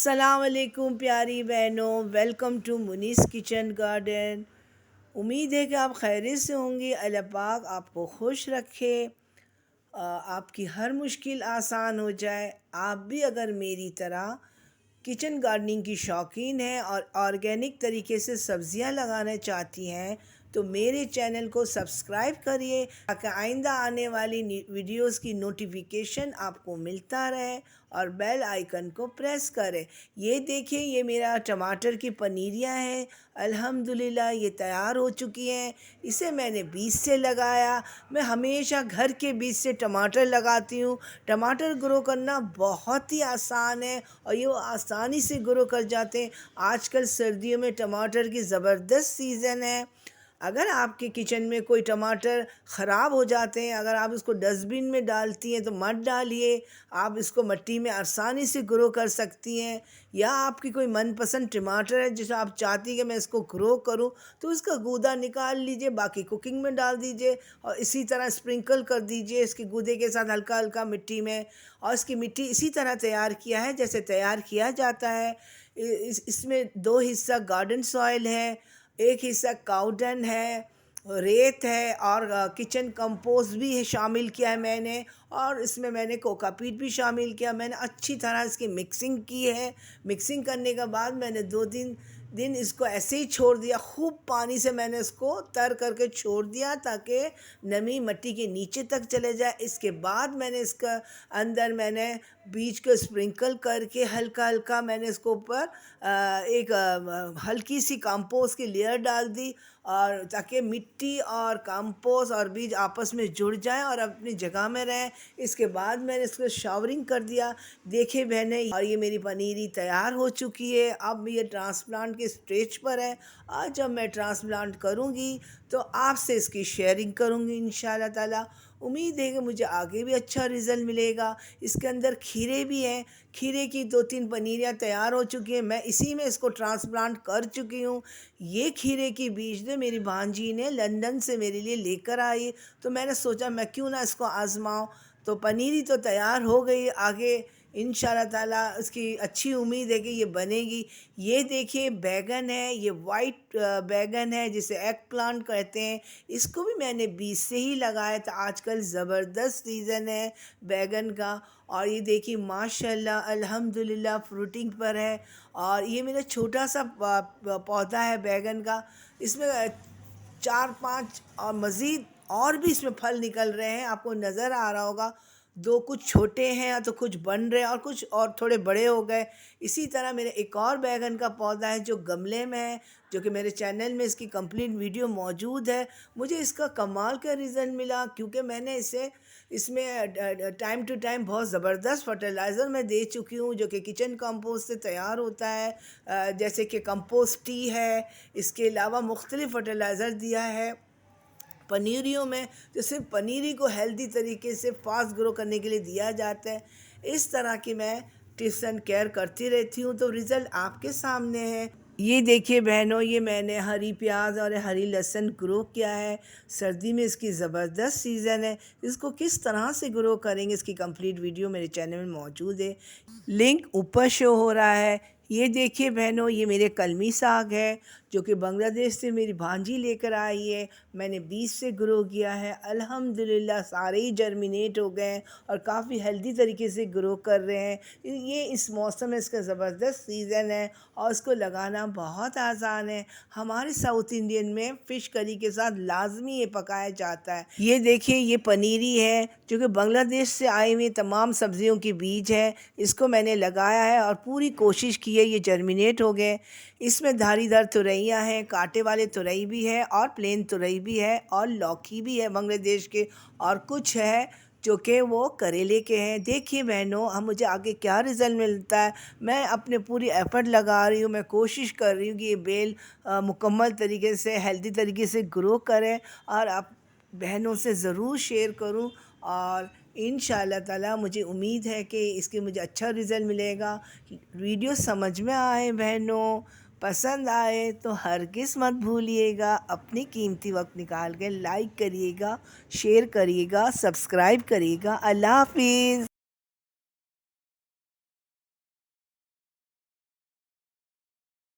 अस्सलाम वालेकुम प्यारी बहनों, वेलकम टू मुनीस किचन गार्डन। उम्मीद है कि आप खैरियत से होंगी। अल्लाह पाक आपको खुश रखे, आपकी हर मुश्किल आसान हो जाए। आप भी अगर मेरी तरह किचन गार्डनिंग की शौकीन हैं और ऑर्गेनिक तरीके से सब्ज़ियां लगाना चाहती हैं तो मेरे चैनल को सब्सक्राइब करिए ताकि आइंदा आने वाली वीडियोस की नोटिफिकेशन आपको मिलता रहे और बेल आइकन को प्रेस करें। ये देखिए, ये मेरा टमाटर की पनीरियाँ हैं। अल्हम्दुलिल्लाह ये तैयार हो चुकी हैं। इसे मैंने बीज से लगाया। मैं हमेशा घर के बीज से टमाटर लगाती हूँ। टमाटर ग्रो करना बहुत ही आसान है और ये आसानी से ग्रो कर जाते हैं। आजकल सर्दियों में टमाटर की ज़बरदस्त सीज़न है। अगर आपके किचन में कोई टमाटर ख़राब हो जाते हैं, अगर आप इसको डस्टबिन में डालती हैं तो मत डालिए। आप इसको मिट्टी में आसानी से ग्रो कर सकती हैं। या आपकी कोई मनपसंद टमाटर है जिसे आप चाहती हैं कि मैं इसको ग्रो करूं, तो इसका गूदा निकाल लीजिए, बाकी कुकिंग में डाल दीजिए और इसी तरह स्प्रिंकल कर दीजिए इसके गूदे के साथ हल्का हल्का मिट्टी में। और इसकी मिट्टी इसी तरह तैयार किया है जैसे तैयार किया जाता है। इसमें 2 हिस्सा गार्डन सॉइल है, 1 हिस्सा काउडन है, रेत है और किचन कंपोस्ट भी है शामिल किया है मैंने। और इसमें मैंने कोकापीट भी शामिल किया। मैंने अच्छी तरह इसकी मिक्सिंग की है। मिक्सिंग करने के बाद मैंने 2-3 दिन इसको ऐसे ही छोड़ दिया। खूब पानी से मैंने इसको तर करके छोड़ दिया ताकि नमी मिट्टी के नीचे तक चले जाए। इसके बाद मैंने इसका अंदर मैंने बीज को स्प्रिंकल करके हल्का हल्का मैंने इसको ऊपर एक हल्की सी कंपोस्ट की लेयर डाल दी और ताकि मिट्टी और कंपोस्ट और बीज आपस में जुड़ जाए और अपनी जगह में रहें। इसके बाद मैंने इसको शावरिंग कर दिया। देखिए बहने, और ये मेरी पनीरी तैयार हो चुकी है। अब ये ट्रांसप्लांट के स्टेज पर है। आज जब मैं ट्रांसप्लांट करूँगी तो आपसे इसकी शेयरिंग करूँगी इंशाल्लाह ताला। उम्मीद है कि मुझे आगे भी अच्छा रिज़ल्ट मिलेगा। इसके अंदर खीरे भी हैं। खीरे की 2-3 पनीरियाँ तैयार हो चुकी हैं। मैं इसी में इसको ट्रांसप्लांट कर चुकी हूँ। ये खीरे की बीज ने मेरी भांजी ने लंदन से मेरे लिए लेकर आई, तो मैंने सोचा मैं क्यों ना इसको आजमाऊँ। तो पनीरी तो तैयार हो गई। आगे इंशाल्लाह ताला इसकी अच्छी उम्मीद है कि ये बनेगी। ये देखिए बैगन है, ये वाइट बैगन है जिसे एग प्लांट कहते हैं। इसको भी मैंने बीज से ही लगाया था। आजकल ज़बरदस्त सीज़न है बैगन का। और ये देखिए माशाल्लाह अल्हम्दुलिल्लाह फ्रूटिंग पर है। और ये मेरा छोटा सा पौधा है बैगन का। इसमें 4-5 और मज़ीद और भी इसमें फल निकल रहे हैं, आपको नज़र आ रहा होगा। 2 कुछ छोटे हैं तो कुछ बन रहे हैं और कुछ और थोड़े बड़े हो गए। इसी तरह मेरे एक और बैगन का पौधा है जो गमले में है, जो कि मेरे चैनल में इसकी कंप्लीट वीडियो मौजूद है। मुझे इसका कमाल का रिज़ल्ट मिला क्योंकि मैंने इसमें टाइम टू टाइम बहुत ज़बरदस्त फर्टिलाइज़र मैं दे चुकी हूँ जो कि किचन कंपोस्ट से तैयार होता है। जैसे कि कंपोस्ट टी है, इसके अलावा मुख्तलिफ़ फर्टिलाइज़र दिया है पनीरियों में, जो सिर्फ पनीरी को हेल्दी तरीके से फास्ट ग्रो करने के लिए दिया जाता है। इस तरह की मैं टिप्स एंड केयर करती रहती हूँ, तो रिज़ल्ट आपके सामने है। ये देखिए बहनों, ये मैंने हरी प्याज और हरी लहसुन ग्रो किया है। सर्दी में इसकी ज़बरदस्त सीज़न है। इसको किस तरह से ग्रो करेंगे इसकी कंप्लीट वीडियो मेरे चैनल में मौजूद है, लिंक ऊपर शो हो रहा है। ये देखिए बहनों, ये मेरे कलमी साग है जो कि बांग्लादेश से मेरी भांजी लेकर आई है। मैंने बीज से ग्रो किया है। अल्हम्दुलिल्लाह सारे ही जर्मिनेट हो गए हैं और काफ़ी हेल्दी तरीके से ग्रो कर रहे हैं। ये इस मौसम में इसका ज़बरदस्त सीज़न है और इसको लगाना बहुत आसान है। हमारे साउथ इंडियन में फ़िश करी के साथ लाजमी ये पकाया जाता है। ये देखिए, ये पनीरी है जो कि बांग्लादेश से आई हुई तमाम सब्जियों के बीज है। इसको मैंने लगाया है और पूरी कोशिश की है ये जर्मिनेट हो गए। इसमें धारीदार तुरैया हैं, कांटे वाले तुरई भी है और प्लेन तुरई भी है और लौकी भी है बांग्लादेश के, और कुछ है जो कि वो करेले के हैं। देखिए बहनों, हम मुझे आगे क्या रिज़ल्ट मिलता है। मैं अपने पूरी एफ़र्ट लगा रही हूँ, मैं कोशिश कर रही हूँ कि ये बेल मुकम्मल तरीके से हेल्दी तरीके से ग्रो करें और आप बहनों से ज़रूर शेयर करूँ। और इंशाअल्लाह ताला मुझे उम्मीद है कि इसके मुझे अच्छा रिज़ल्ट मिलेगा। वीडियो समझ में आए बहनों, पसंद आए तो हरगिज़ मत भूलिएगा अपनी कीमती वक्त निकाल के लाइक करिएगा, शेयर करिएगा, सब्सक्राइब करिएगा। अल्लाह हाफिज़।